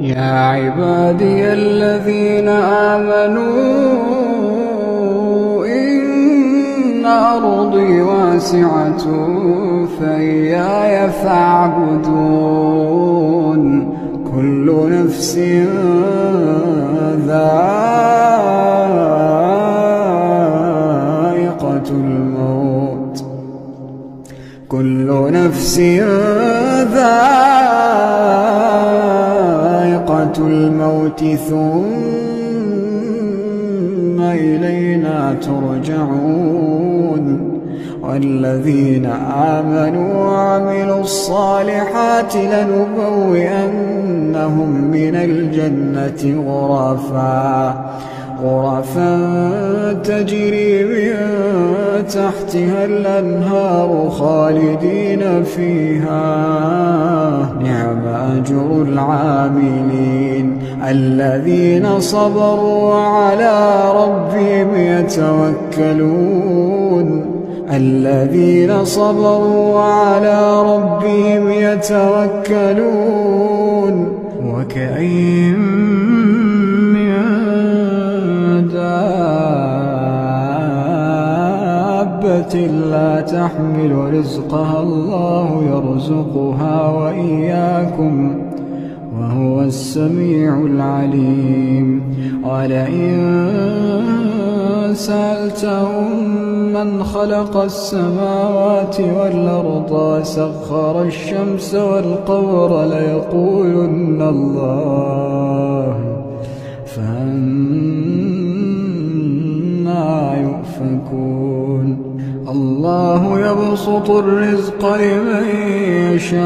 يا عبادي الذين آمنوا إن أرضي واسعة فإياي فاعبدون كل نفس ذائقة الموت كل نفس ذائقة الموت ثم إلينا ترجعون والذين آمنوا وعملوا الصالحات لنبوئنهم من الجنة غرفا تجري من تحتها الأنهار خالدين فيها نعم أجر العاملين الذين صبروا وعلى ربهم يتوكلون وكأين من دابة لا تحمل رزقها الله يرزقها وإياكم وهو السميع العليم ولئن سألتهم من خلق السماوات والأرض وسخر الشمس والقمر ليقولن الله فأنى يؤفكون الله يبسط الرزق لمن يشاء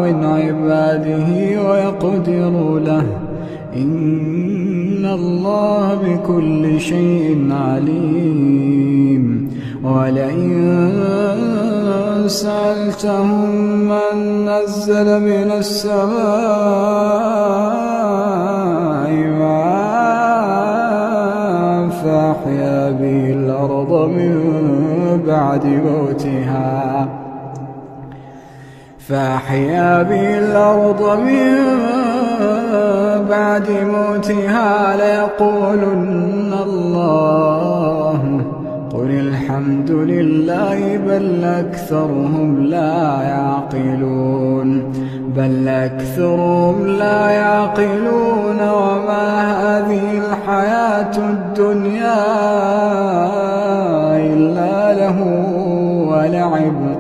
من عباده ويقدر له إن الله بكل شيء عليم ولئن سألتهم من نزل من السماء ماء فأحيا به الأرض من بعد موتها ليقولن الله قل الحمد لله بل أكثرهم لا يعقلون وما هذه الحياة الدنيا إلا له ولعب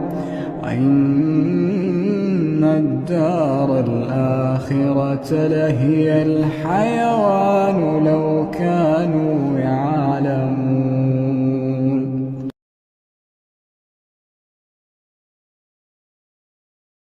وإن الدار الآخرة لهي الحيوان